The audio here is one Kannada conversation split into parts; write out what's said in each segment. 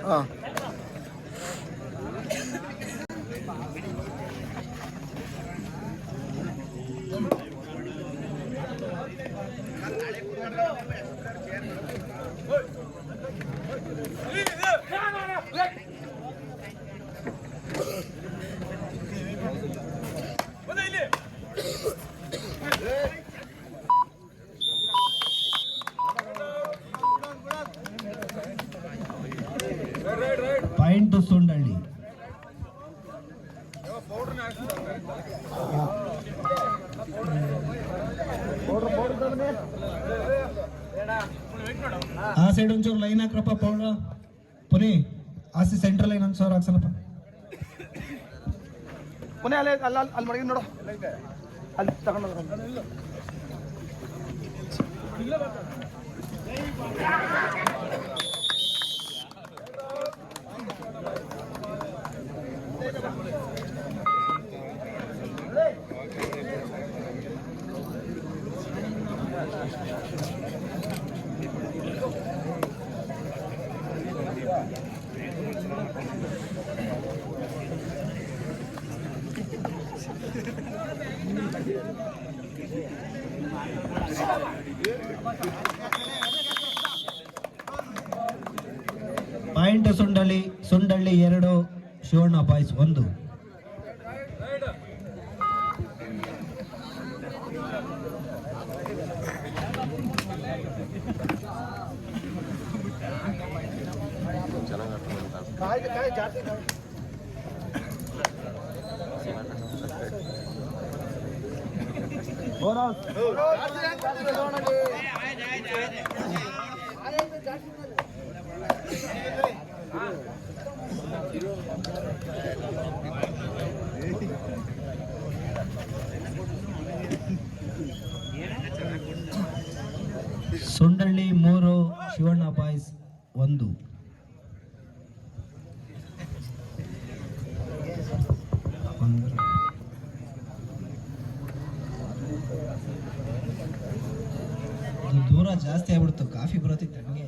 ಹಾಂ ಪಾಯಿಂಟ್ ಸುಂಡಳ್ಳಿ. ಆ ಸೈಡ್ ಒಂಚೂರು ಲೈನ್ ಹಾಕ್ರಪ್ಪ ಪೌಡ್ರ. ಪುನಿ ಆಸಿ ಸೆಂಟ್ರಲ್ ಲೈನ್ ಒಂಚೂರು ಹಾಕ್ಸನಪ್ಪ. ಪುನಃ ಅಲ್ಲೇ ಅಲ್ಲಿ ಮಡಗಿ ನೋಡು, ಅಲ್ಲಿ ತಗೊಂಡು point Sundalli. Sundalli 2, Shivanna boys 1. Sundalli 3, Shivanna boys 1. ದೂರ ಜಾಸ್ತಿ ಆಗ್ಬಿಡ್ತು, ಕಾಫಿ ಬರೋತಿತ್ತು ಹಂಗೆ.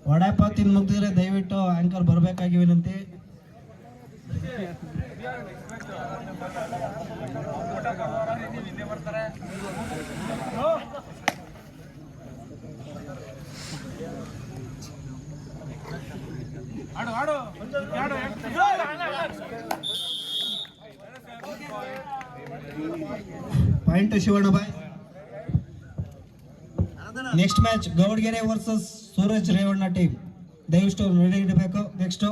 ವಡಾಪ ತಿನ್ ಮುಗ್ದಿದ್ರೆ ದಯವಿಟ್ಟು ಆಂಕರ್ ಬರ್ಬೇಕಾಗಿ ವಿನಂತಿ. Point Shivanna boy. Next match Gowdgere versus Suraj Revanna team. ದಯವಿಟ್ಟು ರೆಡಿ ಇಡಬೇಕು. Next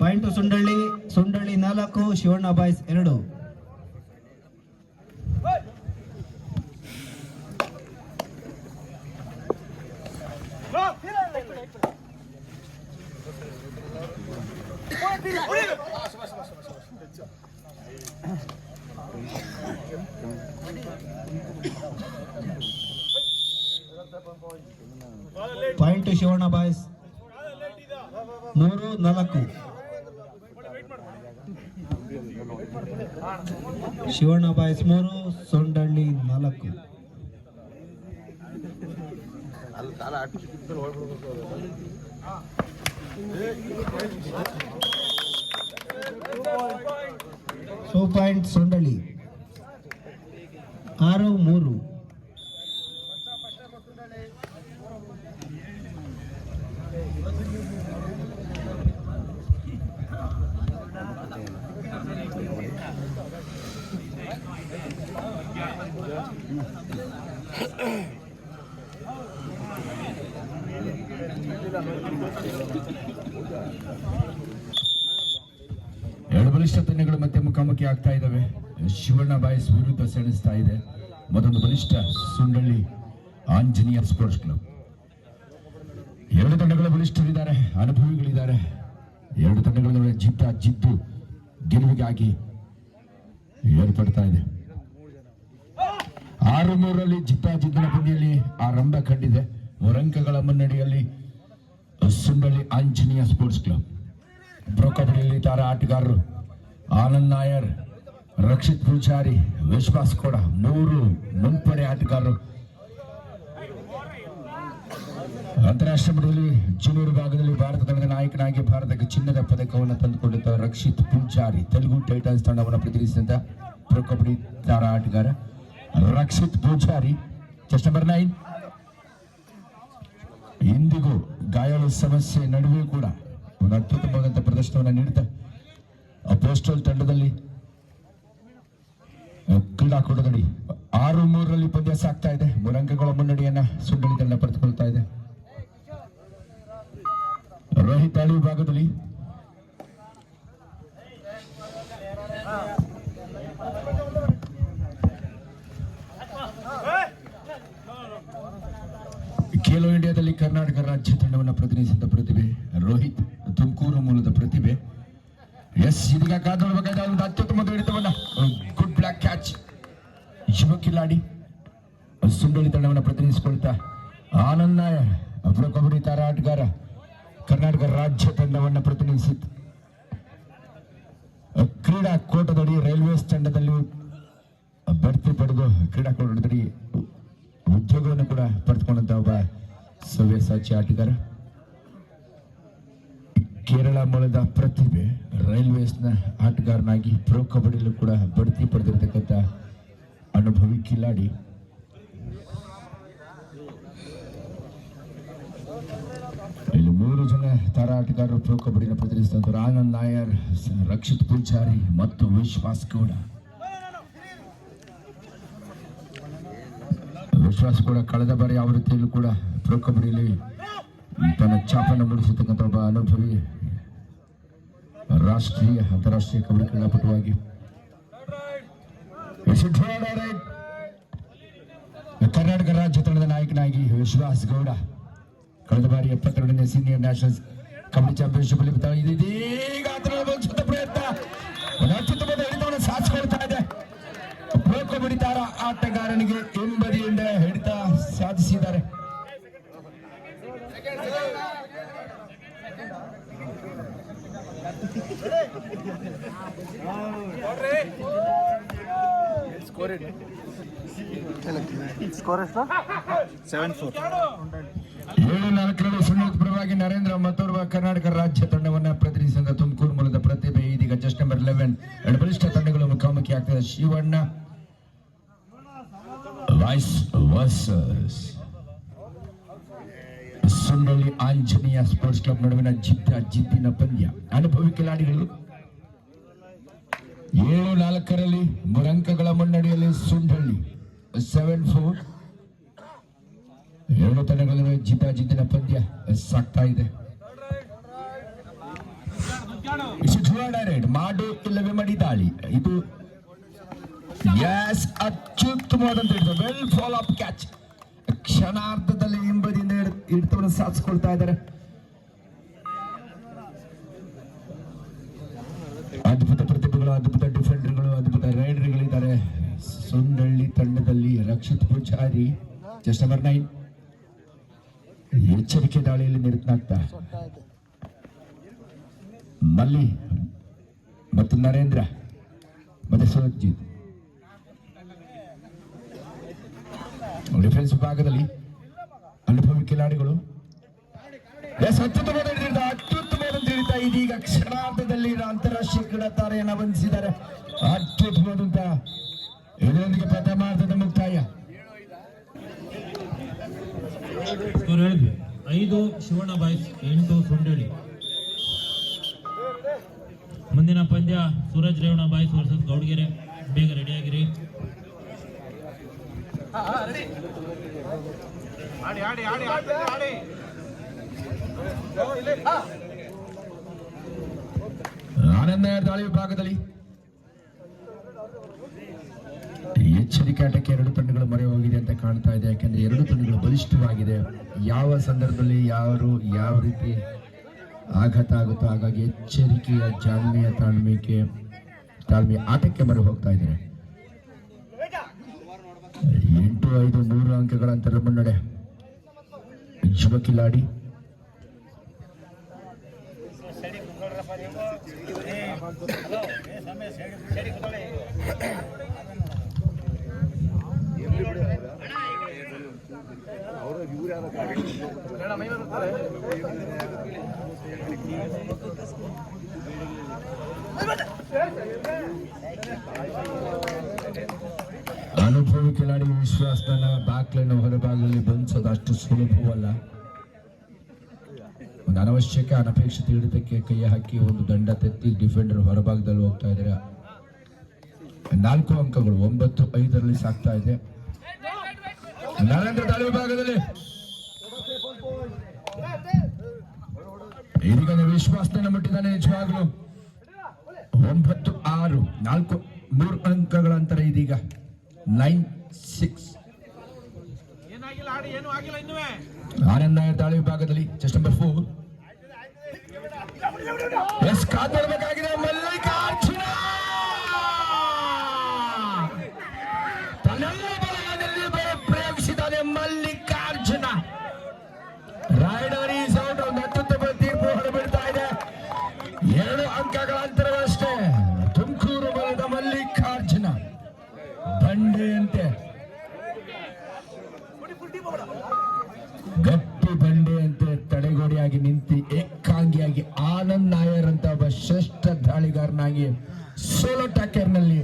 point Sundalli. Sundalli 4, Shivanna boys 2. Point Shivanna boys 3, 4. Shivanna boys 3, Sundalli 4. So point Sundalli 6, 3. ಎರಡು ಬಲಿಷ್ಠ ತಂಡಗಳು ಮತ್ತೆ ಮುಖಾಮುಖಿ ಆಗ್ತಾ ಇದ್ದಾವೆ. ಶಿವಣ್ಣ ಬಾಯ್ಸ್ ವಿರುದ್ಧ ಸೆಣಸ್ತಾ ಇದೆ. ಮತ್ತೊಂದು ಬಲಿಷ್ಠ ಸುಂಡಳ್ಳಿ ಆಂಜನೇಯ ಸ್ಪೋರ್ಟ್ಸ್ ಕ್ಲಬ್. ಎರಡು ತಂಡಗಳ ಬಲಿಷ್ಠರಿದ್ದಾರೆ, ಅನುಭವಿಗಳಿದ್ದಾರೆ. ಎರಡು ತಂಡಗಳ ನಡುವೆ ಜಿದ್ದು ಗೆಲುವಿಗಾಗಿ ಏರ್ಪಡ್ತಾ ಇದೆ. 6-3 ಜಿದ್ದಾಜಿದ್ದಿನ ಪಂದ್ಯದಲ್ಲಿ ಆರಂಭ ಕಂಡಿದೆ. 3 ಅಂಕಗಳ ಮುನ್ನಡೆಯಲ್ಲಿ ಸುಂಡಳ್ಳಿ ಆಂಜನೇಯ ಸ್ಪೋರ್ಟ್ಸ್ ಕ್ಲಬ್. ಪ್ರೊ ಕಬಡ್ಡಿಯಲ್ಲಿ ತಾರಾ ಆಟಗಾರರು ಆನಂದ್ ನಾಯರ್, ರಕ್ಷಿತ್ ಪೂಜಾರಿ, ವಿಶ್ವಾಸ್ ಕೂಡ 3 ಮುಂಪಡೆ ಆಟಗಾರರು. ಅಂತಾರಾಷ್ಟ್ರೀಯ ಮಟ್ಟದಲ್ಲಿ ಜೂನಿಯರ್ ಭಾಗದಲ್ಲಿ ಭಾರತ ತಂಡದ ನಾಯಕನಾಗಿ ಭಾರತಕ್ಕೆ ಚಿನ್ನದ ಪದಕವನ್ನು ತಂದುಕೊಂಡಿದ್ದ ರಕ್ಷಿತ್ ಪೂಜಾರಿ ತೆಲುಗು ಟೈಟನ್ಸ್ ತಂಡವನ್ನು ಪ್ರತಿನಿಧಿಸಿದ ಪ್ರೊ ಕಬಡ್ಡಿ ತಾರಾ ಆಟಗಾರ ರಕ್ಷಿತ್ ಪೂಜಾರಿ. Chest number 9. ಇಂದಿಗೂ ಗಾಯಾಳು ಸಮಸ್ಯೆ ನಡುವೆ ಕೂಡ ಒಂದು ಅತ್ಯುತ್ತಮವಾದಂತಹ ಪ್ರದರ್ಶನವನ್ನು ನೀಡುತ್ತಾ ಪೋಸ್ಟಲ್ ತಂಡದಲ್ಲಿ ಕ್ರೀಡಾಕೂಟದಲ್ಲಿ 6-3 ಪಂದ್ಯ ಸಾಗ್ತಾ ಇದೆ. 3 ಅಂಕಗಳ ಮುನ್ನಡೆಯನ್ನ ಸುಂಡಳ್ಳಿ ತಂಡ ಪಡೆದುಕೊಳ್ತಾ ಇದೆ. ರೋಹಿತ್ ಹಳ್ಳಿ ಭಾಗದಲ್ಲಿ ಖೇಲೋ ಇಂಡಿಯಾದಲ್ಲಿ ಕರ್ನಾಟಕ ರಾಜ್ಯ ತಂಡವನ್ನು ಪ್ರತಿನಿಧಿಸಿದ ಪ್ರತಿಭೆ ರೋಹಿತ್, ತುಮಕೂರು ಮೂಲದ ಪ್ರತಿಭೆ. ಎಸ್, ಇದೀಗ ಕಾದೊಳಬೇಕಾದ ಒಂದು ಅತ್ಯುತ್ತಮ ಹಿಡಿತವನ್ನ, ಗುಡ್ ಬ್ಲಾಕ್ ಕ್ಯಾಚ್. ಯುವ ಕಿಲಾಡಿ ಸುಂಡಳ್ಳಿ ತಂಡವನ್ನು ಪ್ರತಿನಿಧಿಸಿಕೊಳ್ತಾ ಆನಂದ್ ನಾಯರ್, ಪ್ರೊ ಕಬಡ್ಡಿ ತಾರಾ ಆಟಗಾರ, ಕರ್ನಾಟಕ ರಾಜ್ಯ ತಂಡವನ್ನು ಪ್ರತಿನಿಧಿಸಿತ್ತು. ಕ್ರೀಡಾಕೂಟದಡಿ ರೈಲ್ವೇಸ್ ತಂಡದಲ್ಲಿ ಬಡ್ತಿ ಪಡೆದು ಕ್ರೀಡಾಕೂಟದಡಿ ಉದ್ಯೋಗವನ್ನು ಕೂಡ ಪಡೆದುಕೊಂಡಂತ ಒಬ್ಬ ಸವ್ಯಸಾಚಿ ಆಟಗಾರ. ಕೇರಳ ಮೂಲದ ಪ್ರತಿಭೆ, ರೈಲ್ವೇಸ್ನ ಆಟಗಾರನಾಗಿ ಪ್ರೊ ಕಬಡ್ಡಿಯಲ್ಲೂ ಕೂಡ ಬಡ್ತಿ ಪಡೆದಿರತಕ್ಕಂಥ ಅನುಭವಿ ಕಿಲಾಡಿ. ಇಲ್ಲಿ 3 ಜನ ತಾರಾ ಆಟಗಾರರು ಪ್ರೊ ಕಬಡ್ಡಿನ ಪ್ರತಿನಿಧಿಸಿದಂಥವ್ರು ಆನಂದ್ ನಾಯರ್, ರಕ್ಷಿತ್ ಪೂಜಾರಿ ಮತ್ತು ವಿಶ್ವಾಸ್ ಗೌಡ. ವಿಶ್ವಾಸ್ ಕೂಡ ಕಳೆದ ಬಾರಿ ಆವೃತ್ತಿಯಲ್ಲೂ ಕೂಡ ಪ್ರೊ ಕಬಡ್ಡಿಯಲ್ಲಿ ತನ್ನ ಛಾಪನ್ನು ಮೂಡಿಸತಕ್ಕಂಥ ಒಬ್ಬ ಅನುಭವಿ ರಾಷ್ಟ್ರೀಯ ಅಂತಾರಾಷ್ಟ್ರೀಯ ಕಬಡ್ಡಿ ಕ್ರೀಡಾಪಟುವಾಗಿ. ಕರ್ನಾಟಕ ರಾಜ್ಯ ತಂಡದ ನಾಯಕನಾಗಿ ವಿಶ್ವಾಸ್ ಗೌಡ ಕಳೆದ ಬಾರಿ 72ನೇ ಸೀನಿಯರ್ ನ್ಯಾಷನಲ್ ಕಬಡ್ಡಿ ಚಾಂಪಿಯನ್ಶಿಪ್ ಅಲ್ಲಿ ಇದೀಗ ಪ್ರಯತ್ನ ಅತ್ಯುತ್ತಮವಾದ ಹಿಡಿತವನ್ನು ಸಾಧಿಸಿಕೊಳ್ತಾ ಇದೆ. ಪ್ರೊ ಕಬಡ್ಡಿ ತಾರಾ ಆಟಗಾರನಿಗೆ ಹಿಂಬದಿಯಿಂದ ಹಿಡಿತ ಸಾಧಿಸಿದ್ದಾರೆ. ಸ್ಕೋರ್ ಎಷ್ಟು? 7-4. 7-4 ಸುನಿಲ್ ಪರವಾಗಿ ನರೇಂದ್ರ ಮತ್ತೋರ್ವ ಕರ್ನಾಟಕ ರಾಜ್ಯ ತಂಡವನ್ನ ಪ್ರತಿನಿಧಿಸಿದ ತುಮಕೂರು ಮೂಲದ ಪ್ರತಿಭೆ. ಇದೀಗ ಜಸ್ಟ್ ನಂಬರ್ 11 ಎರಡು ಬಲಿಷ್ಠ ತಂಡಗಳು ಮುಖಾಮುಖಿ ಆಗ್ತದೆ. Shivanna boys versus Sundalli Anjaneya sports club ನಡುವಿನ ಜಿದ್ದಿನ ಪಂದ್ಯ. ಅನುಭವಿ ಕಿಲಾಡಿಗಳು 7-4 3 ಅಂಕಗಳ ಮುನ್ನಡೆಯಲ್ಲಿ ಸುಂಡಳ್ಳಿ 7-4. ಎರಡು ತಂಡಗಳ ಜಿದ್ದಿನ ಪಂದ್ಯ ಸಾಗ್ತಾ ಇದೆ. ಮಾಡು ಇಲ್ಲವೇ ಮಡಿದಾಳಿ. ಇದು ಅತ್ಯುತ್ತಮವಾದಂತ ವೆಲ್ ಫಾಲೋ ಅಪ್ ಕ್ಯಾಚ್. ಕ್ಷಣಾರ್ಧದಲ್ಲಿ ಹಿಂಬದಿಯಿಂದ ಹಿಡಿತವನ್ನು ಸಾಧಿಸಿಕೊಳ್ತಾ ಇದ್ದಾರೆ. ಅದ್ಭುತ ಪ್ರತಿಭೆಗಳು, ಅದ್ಭುತ ಡಿಫೆಂಡರ್ಗಳು, ಅದ್ಭುತ ರೈಡರ್ಗಳಿದ್ದಾರೆ ಸುಂಡಳ್ಳಿ ತಂಡದಲ್ಲಿ. ರಕ್ಷಿತ್ ಪೂಜಾರಿ ಜಸ್ಟ್ ನಂಬರ್ 9 ಎಚ್ಚರಿಕೆ ದಾಳಿಯಲ್ಲಿ ನಿರತನಾಗ್ತಾ. ಮಲ್ಲಿ ಮತ್ತು ನರೇಂದ್ರ ಮತ್ತೆ ಸುರಜಿತ್ ಡಿಫೆನ್ಸ್ ಭಾಗದಲ್ಲಿ ಅನುಭವಿ ಕಿಲಾಡಿಗಳು. ಅತ್ಯುತ್ತಮವಾದ ಹಿಡಿತ. ಇದೀಗ ಕ್ಷಣಾರ್ಧದಲ್ಲಿ ಅಂತಾರಾಷ್ಟ್ರೀಯ ಕ್ರೀಡಾ ತಾರೆಯನ್ನು ವಂದಿಸಿದ್ದಾರೆ. ಅತ್ಯುತ್ತಮವಾದಂತಹ ಇದರೊಂದಿಗೆ ಪ್ರಥಮಾರ್ಧದ ಮುಕ್ತಾಯ. 5 ಶಿವಣ್ಣ ಬಾಯ್ಸ್, 8 ಸುಂಡಳ್ಳಿ. ಮುಂದಿನ ಪಂದ್ಯ ಸೂರಜ್ ರೇವಣ್ಣ ಬಾಯ್ಸ್ ವರ್ಸಸ್ ಗೌಡ್ಗೆರೆ. ಬೇಗ ರೆಡಿಯಾಗಿರಿ. ಆನಂದ ದಾಳಿ ವಿಭಾಗದಲ್ಲಿ ಎಚ್ಚರಿಕೆ ಆಟಕ್ಕೆ ಎರಡು ತಂಡಗಳು ಮೊರೆ ಹೋಗಿದೆ ಅಂತ ಕಾಣ್ತಾ ಇದೆ. ಯಾಕಂದ್ರೆ ಎರಡು ತಂಡಗಳು ಬಲಿಷ್ಠವಾಗಿದೆ. ಯಾವ ಸಂದರ್ಭದಲ್ಲಿ ಯಾರು ಯಾವ ರೀತಿ ಆಘಾತ ಆಗುತ್ತೋ ಹಾಗಾಗಿ ಎಚ್ಚರಿಕೆಯ ತಾಳ್ಮೆಯ ಆಟಕ್ಕೆ ಮೊರೆ ಹೋಗ್ತಾ ಇದ್ದಾರೆ. 8-5 3 ಅಂಕಗಳ ಅಂತರ ಮುನ್ನಡೆ ಯುವ ಕಿಲಾಡಿ. ಅನುಭವಿ ಕಿಲಾಡಿ ವಿಶ್ವಾಸನ ಬ್ಯಾಕ್ಲೈನ್ ಹೊರಭಾಗದಲ್ಲಿ ಬಂಧಿಸೋದು ಅಷ್ಟು ಸುಲಭವಲ್ಲ. ಒಂದು ಅನವಶ್ಯಕ ಅನಪೇಕ್ಷಿತ ಹಿಡಿತಕ್ಕೆ ಕೈ ಹಾಕಿ ಒಂದು ದಂಡ ತೆತ್ತಿ ಡಿಫೆಂಡರ್ ಹೊರಭಾಗದಲ್ಲಿ ಹೋಗ್ತಾ ಇದ್ದಾರೆ. 4 ಅಂಕಗಳು 9-5ರಲ್ಲಿ ಸಾಕ್ತಾ ಇದೆ. ನರೇಂದ್ರ ದಾಳಿ ವಿಭಾಗದಲ್ಲಿ ಇದೀಗ ವಿಶ್ವಾಸನ ಮುಟ್ಟಿದ್ದಾನೆ. ನಿಜವಾಗ್ಲು 9-6 3 ಅಂಕಗಳ ಅಂತರ ಇದೀಗ 9-6. ಆನಂದ ದಾಳಿ ವಿಭಾಗದಲ್ಲಿ ಚೆಸ್ಟ್ ನಂಬರ್ 4 ಎಸ್ ಕಾದೊಳ್ಬೇಕಾಗಿದೆ. ಮಲ್ಲಿಕಾರ್ಜುನ ತನ್ನೆಲ್ಲ ಬಲದಲ್ಲಿ ಪ್ರಯೋಗಿಸಿದ್ದಾನೆ. Mallikarjuna raider is out. ಒಂದು ಅತ್ಯುತ್ತಮ ತೀರ್ಪು ಹೊರಬೀಳ್ತಾ ಇದೆ. 2 ಅಂಕಗಳ ಅಂತರವಷ್ಟೇ. ತುಮಕೂರು ಬಲದ ಮಲ್ಲಿಕಾರ್ಜುನ ಬಂಡೆಯಂತೆ ಗಟ್ಟಿ ಬಂಡೆಯಂತೆ ತಡೆಗೋಡೆಯಾಗಿ ನಿಂತು ಏಕಾಂಗಿಯಾಗಿ ಆನಂದ್ ನಾಯರ್ ಅಂತ ಒಬ್ಬ ಶ್ರೇಷ್ಠ ದಾಳಿಗಾರನಾಗಿ ಸೋಲೋ ಟ್ಯಾಕರ್ನಲ್ಲಿ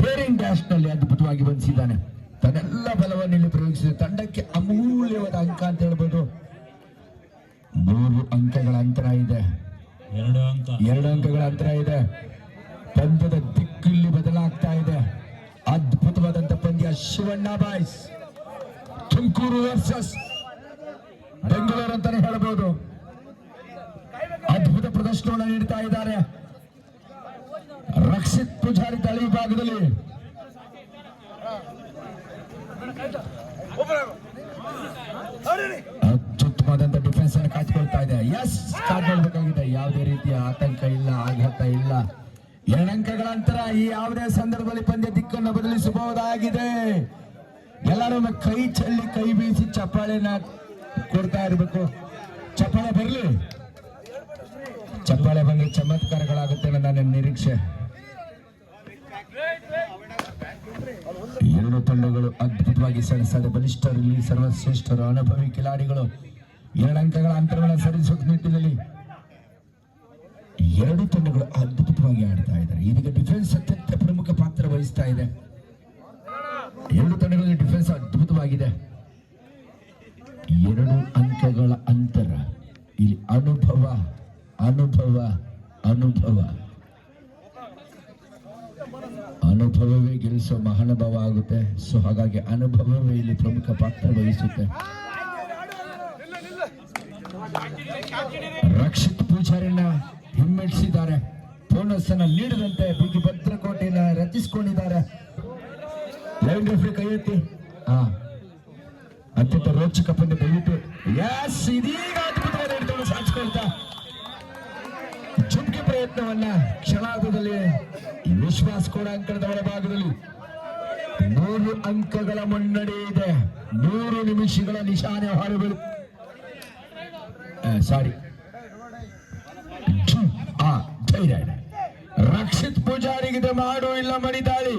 ಡೇರಿಂಗ್ ಡ್ಯಾಶ್ ನಲ್ಲಿ ಅದ್ಭುತವಾಗಿ ಬಂಧಿಸಿದ್ದಾನೆ. ತನ್ನೆಲ್ಲ ಬಲವನ್ನು ಇಲ್ಲಿ ಪ್ರಯೋಗಿಸಿದ ತಂಡಕ್ಕೆ ಅಮೂಲ್ಯವಾದ ಅಂಕ ಅಂತ ಹೇಳ್ಬೋದು. 3 ಅಂಕಗಳ ಅಂತರ ಇದೆ. 2 ಅಂಕಗಳ ಅಂತರ ಇದೆ. ಪಂದ್ಯದ ದಿಕ್ಕು ಇಲ್ಲಿ ಬದಲಾಗ್ತಾ ಇದೆ. ಅದ್ಭುತವಾದಂತ ಪಂದ್ಯ. ಶಿವಣ್ಣ ಬಾಯ್ಸ್ ತುಮಕೂರು ವರ್ಸಸ್ ಬೆಂಗಳೂರು ಅಂತಾನೆ ಹೇಳಬಹುದು. ಅದ್ಭುತ ಪ್ರದರ್ಶನವನ್ನು ನೀಡ್ತಾ ಇದ್ದಾರೆ. ರಕ್ಷಿತ್ ಪೂಜಾರಿ ದಾಳಿ ವಿಭಾಗದಲ್ಲಿ ಅತ್ಯುತ್ತಮವಾದಂತ ಡಿಫೆನ್ಸ್ ಅನ್ನು ಕಾಯ್ದುಕೊಳ್ತಾ ಇದೆ. ಎಸ್ ಕಾಯ್ದುಕೊಳ್ಬೇಕಾಗಿದೆ. ಯಾವುದೇ ರೀತಿಯ ಆತಂಕ ಇಲ್ಲ, ಆಘಾತ ಇಲ್ಲ. 2 ಅಂಕಗಳ ಅಂತರ. ಈ ಯಾವುದೇ ಸಂದರ್ಭದಲ್ಲಿ ಪಂದ್ಯ ದಿಕ್ಕನ್ನು ಬದಲಿಸಬಹುದಾಗಿದೆ. ಎಲ್ಲರೂ ಕೈ ಚೆಲ್ಲಿ ಕೈ ಬೀಸಿ ಚಪ್ಪಾಳೆನ ಕೊಡ್ತಾ ಇರಬೇಕು. ಚಪ್ಪಾಳೆ ಬರಲಿ. ಚಪ್ಪಾಳೆ ಬಂದ್ರೆ ಚಮತ್ಕಾರಗಳಾಗುತ್ತೆ ನನ್ನ ನಿರೀಕ್ಷೆ. 2 ತಂಡಗಳು ಅದ್ಭುತವಾಗಿ ಸೆಣಸಾದ ಬಲಿಷ್ಠರಲ್ಲಿ ಸರ್ವಶ್ರೇಷ್ಠರು ಅನುಭವಿ ಕಿಲಾಡಿಗಳು 2 ಅಂಕಗಳ ಅಂತರವನ್ನು ಸರಿಸುವ ನಿಟ್ಟಿನಲ್ಲಿ 2 ತಂಡಗಳು ಅದ್ಭುತವಾಗಿ ಆಡ್ತಾ ಇದ್ದಾರೆ. ಇದೀಗ ಡಿಫೆನ್ಸ್ ಅತ್ಯಂತ ಪ್ರಮುಖ ಪಾತ್ರ ವಹಿಸ್ತಾ ಇದೆ. 2 ತಂಡಗಳಿಗೆ ಡಿಫೆನ್ಸ್ ಅದ್ಭುತವಾಗಿದೆ. 2 ಅಂಕಗಳ ಅಂತರ. ಇಲ್ಲಿ ಅನುಭವ ಅನುಭವ ಅನುಭವ ಅನುಭವವೇ ಗೆಲ್ಲಿಸುವ ಮಹಾನುಭವ ಆಗುತ್ತೆ. ಸೊ ಹಾಗಾಗಿ ಅನುಭವವೇ ಇಲ್ಲಿ ಪ್ರಮುಖ ಪಾತ್ರ ವಹಿಸುತ್ತೆ. ರಕ್ಷಿತ್ ಪೂಜಾರಿನ ಹಿಮ್ಮೆಟ್ಟಿಸಿದ್ದಾರೆ. ಬೋನಸ್ ಅನ್ನ ನೀಡದಂತೆ ಬಿಗಿ ಭದ್ರಕೋಟೆಯನ್ನು ರಚಿಸಿಕೊಂಡಿದ್ದಾರೆ. ಲೈನ್ ರೆಫ್ರಿ ಕೈ ಎತ್ತಿ. ಅತ್ಯಂತ ರೋಚಕ ಪಂದ್ಯ ದಯವಿಟ್ಟು. ಎಸ್ ಇದೀಗ ಅದ್ಭುತವಾದ ಹಿಡಿತವನ್ನು ಸಾಧಿಸಿಕೊಳ್ತಾ ಚುಮ್ಕಿ ಪ್ರಯತ್ನವನ್ನ ಕ್ಷಣಾರ್ಧದಲ್ಲಿ ವಿಶ್ವಾಸ ಕೂಡ ಅಂಕಣದ ಒಳಭಾಗದಲ್ಲಿ 3 ಅಂಕಗಳ ಮುನ್ನಡೆ ಇದೆ. 3 ನಿಮಿಷಗಳ ನಿಶಾನೆ ಹೊರಬೀಳು. ಸಾರಿ ಧೈರ್ಯ ಇದೆ. ರಕ್ಷಿತ್ ಪೂಜಾರಿಗೆ ಮಾಡು ಇಲ್ಲ ಮಡಿದಾಳಿ.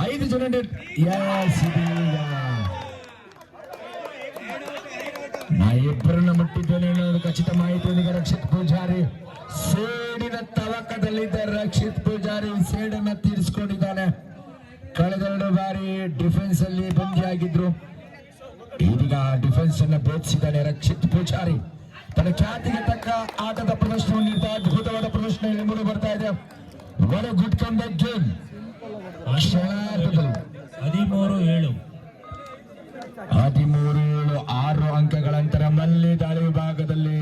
5 ಜನ ನಾ ಇಬ್ಬರನ್ನ ಮುಟ್ಟಿದ್ದೇನೆ ಅನ್ನೋದು ಖಚಿತ ಮಾಹಿತಿ. ರಕ್ಷಿತ್ ಪೂಜಾರಿ ಸೇಡಿನ ತವಕದಲ್ಲಿದ್ದ ರಕ್ಷಿತ್ ಪೂಜಾರಿ ಸೇಡನ್ನ ತೀರಿಸಿಕೊಂಡಿದ್ದಾನೆ. ಕಳೆದ 2 ಬಾರಿ ಡಿಫೆನ್ಸ್ ಅಲ್ಲಿ ಬಂದಿಯಾಗಿದ್ರು. ಇದೀಗ ಡಿಫೆನ್ಸ್ ಅನ್ನ ಭೇದಿಸಿದ್ದಾನೆ ರಕ್ಷಿತ್ ಪೂಜಾರಿ. ತನ್ನ ಖ್ಯಾತಿಗೆ ತಕ್ಕ ಆಟದ ಪ್ರದರ್ಶನವನ್ನು ನೀಡಿದ ಅದ್ಭುತವಾದ ಪ್ರದರ್ಶನ ಇಲ್ಲಿ ಮೂಡಿ ಬರ್ತಾ ಇದೆ. What a good comeback game. 13-7 13-6 ಅಂಕಗಳ ಅಂತರ ಮಲ್ಲಿ ದಾಳಿ ವಿಭಾಗದಲ್ಲಿ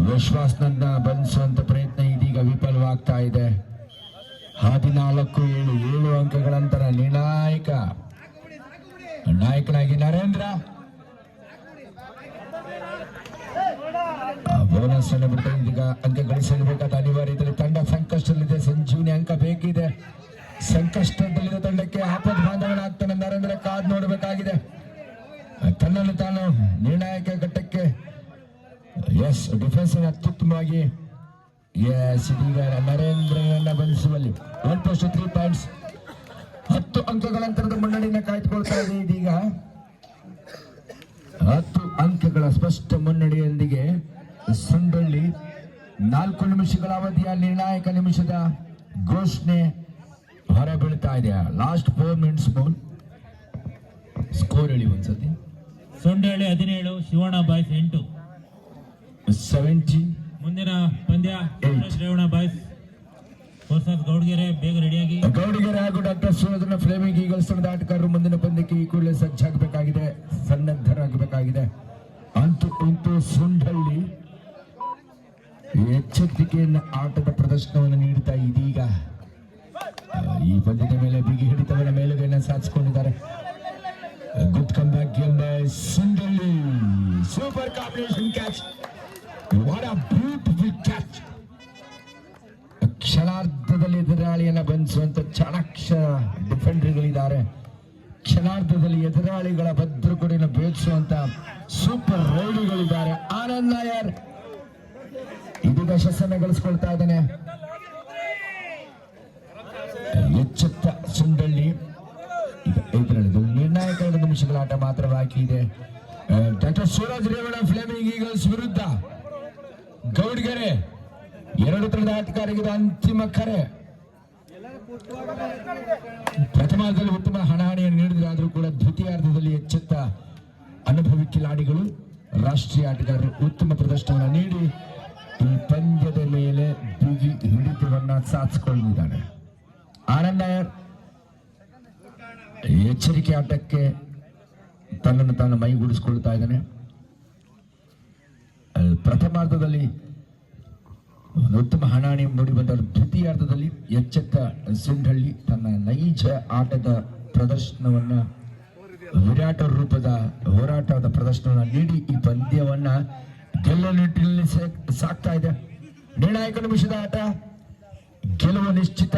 ವಿಶ್ವಾಸನನ್ನ ಬಂಧಿಸುವಂತ ಪ್ರಯತ್ನ ಇದೀಗ ವಿಫಲವಾಗ್ತಾ ಇದೆ. 14-7 ಅಂಕಗಳ ಅಂತರ ನಾಯಕನಾಗಿ ನರೇಂದ್ರ ಬೋನಸ್ ಅನ್ನು ಬಿಡ್ತಾರೆ. ಇದೀಗ ಅಂಕ ಗಳಿಸಬೇಕಾದ ಅನಿವಾರ್ಯದಲ್ಲಿ ತಂಡ ಸಂಕಷ್ಟದಲ್ಲಿದೆ. ಸಂಜೀವನಿ ಅಂಕ ಬೇಕಿದೆ. ಸಂಕಷ್ಟದಲ್ಲಿದ್ದ ತಂಡಕ್ಕೆ ಆಪತ್ ಬಾಂಧವನಾಗ್ತಾನೆ ನರೇಂದ್ರ. ಕಾದ್ ನೋಡಬೇಕಾಗಿದೆ. ತನ್ನನ್ನು ತಾನು ನಿರ್ಣಾಯಕ ಘಟ್ಟಕ್ಕೆ ಡಿಫೆನ್ಸ್ ಅತ್ಯುತ್ತಮವಾಗಿ ಇದೀಗ ನರೇಂದ್ರನನ್ನ ಬಂಧಿಸುವಲ್ಲಿ 1+3 ಪಾಯಿಂಟ್ಸ್ 10 ಅಂಕಗಳ ಅಂತರದ ಮುನ್ನಡೆಯನ್ನು ಕಾಯ್ದುಕೊಳ್ತಾ ಇದೆ. ಇದೀಗ 10 ಅಂಕಗಳ ಸ್ಪಷ್ಟ ಮುನ್ನಡೆಯೊಂದಿಗೆ ಸುಂಡಳ್ಳಿ 4 ನಿಮಿಷಗಳ ಅವಧಿಯ ನಿರ್ಣಾಯಕ ನಿಮಿಷದ ಘೋಷಣೆ ಹೊರಬೀಳ್ತಾ ಇದೆ. ಲಾಸ್ಟ್ 4 ಮಿನಿಟ್ಸ್ ಬೌಲ್ ಸ್ಕೋರ್ ಹೇಳಿ ಒಂದ್ಸತಿ. ಸೊಂಡಳ್ಳಿ 17, ಶಿವಣ್ಣ ಬಾಯ್ಸ್ 8. 17. ಮುಂದಿನ ಪಂದ್ಯ ಸೂರಜ್ ರೇವಣ ಬಾಯ್ಸ್ ವರ್ಸಸ್ ಗೌಡ್ಗೆರೆ. ಬೇಗ ರೆಡಿಯಾಗಿ. ಗೌಡಿಗೆರೆ ಹಾಗೂ ಡಾಕ್ಟರ್ ಸೂರಜ್ನ ಫ್ಲೇಮಿಂಗ್ ಈಗಲ್ಸ್ ತಂಡದ ಆಟಗಾರರು ಮುಂದಿನ ಪಂದ್ಯಕ್ಕೆ ಈ ಕೂಡಲೇ ಸಜ್ಜಾಗಬೇಕಾಗಿದೆ, ಸನ್ನದ್ಧರಾಗಬೇಕಾಗಿದೆ. ಅಂತೂ ಸುಂಡಳ್ಳಿ ಎಚ್ಚರಿಕೆಯನ್ನು ಆಟದ ಪ್ರದರ್ಶನವನ್ನು ನೀಡುತ್ತಾ ಇದೀಗ ಈ ಪಂದ್ಯದ ಮೇಲೆ ಬಿಗಿ ಹಿಡಿತವರ ಮೇಲುಗೈಯನ್ನು ಸಾಧಿಸಿಕೊಂಡಿದ್ದಾರೆ. Good come back game by Sundalli. Super combination catch. What a beautiful catch. ಕ್ಷಣಾರ್ಧದಲ್ಲಿ ಎದುರಾಳಿಯನ್ನು ಬಂಧಿಸುವಂತ ಚಾಣಾಕ್ಷ ಡಿಫೆಂಡರ್ಗಳಿದ್ದಾರೆ. ಕ್ಷಣಾರ್ಧದಲ್ಲಿ ಎದುರಾಳಿಗಳ ಭದ್ರಕೊಡೆಯನ್ನು ಭೇದಿಸುವಂತ ಸೂಪರ್ ರೈಡರ್ಗಳಿದ್ದಾರೆ. ಆನಂದ್ ನಾಯರ್ ಇದೀಗ ಯಶಸ್ಸನ್ನು ಗಳಿಸಿಕೊಳ್ತಾ ಇದ್ದಾನೆ. ಎಚ್ಚೆತ್ತ ಸುಂಡಳ್ಳಿ. ಇದರಲ್ಲಿ ನಿರ್ಣಾಯಕ 2 ನಿಮಿಷಗಳ ಆಟ ಮಾತ್ರ ಬಾಕಿ ಇದೆ. Doctor Suraj Revana Fleming eagles ವಿರುದ್ಧ ಗೌಡ್ಗೆರೆ 2 ತಂಡದ ಆಟಗಾರರಿಗೆ ಅಂತಿಮ ಕರೆ. ಪ್ರಥಮಾರ್ಧದಲ್ಲಿ ಉತ್ತಮ ಹಣಾಹಣಿಯನ್ನು ನೀಡಿದ್ರಾದರೂ ಕೂಡ ದ್ವಿತೀಯಾರ್ಧದಲ್ಲಿ ಎಚ್ಚೆತ್ತ ಅನುಭವಿ ಕಿಲಾಡಿಗಳು, ರಾಷ್ಟ್ರೀಯ ಆಟಗಾರರು ಉತ್ತಮ ಪ್ರದರ್ಶನವನ್ನು ನೀಡಿ ಈ ಪಂದ್ಯದ ಮೇಲೆ ಬಿಗಿ ಹಿಡಿತವನ್ನ ಸಾಧಿಸಿಕೊಂಡಿದ್ದಾರೆ. ಆನಂದ್ ನಾಯರ್ ಎಚ್ಚರಿಕೆ ಆಟಕ್ಕೆ ತನ್ನನ್ನು ತಾನು ಮೈಗೂಡಿಸಿಕೊಳ್ತಾ ಇದ್ದಾನೆ. ಪ್ರಥಮಾರ್ಧದಲ್ಲಿ ಉತ್ತಮ ಹಣಾಣಿ ಮೂಡಿ ಬಂದ ದ್ವಿತೀಯಾರ್ಧದಲ್ಲಿ ಎಚ್ಚೆತ್ತ ಸುಂಡಳ್ಳಿ ತನ್ನ ನೈಜ ಆಟದ ಪ್ರದರ್ಶನವನ್ನ, ವಿರಾಟ ರೂಪದ ಹೋರಾಟದ ಪ್ರದರ್ಶನವನ್ನು ನೀಡಿ ಈ ಪಂದ್ಯವನ್ನ ಗೆಲ್ಲುವ ನಿಟ್ಟಿನಲ್ಲಿ ಸಾಕ್ತಾ ಇದೆ. ನಿರ್ಣಾಯಕ ನಿಮಿಷದ ಆಟ, ಗೆಲುವು ನಿಶ್ಚಿತ.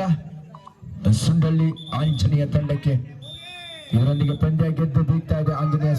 ಸುಂಡಳ್ಳಿ ಆಂಜನೇಯ ತಂಡಕ್ಕೆ ಇದರೊಂದಿಗೆ ಪಂದ್ಯ ಗೆದ್ದು ಬೀಗ್ತಾ ಇದೆ. ಆಂಜನೇಯ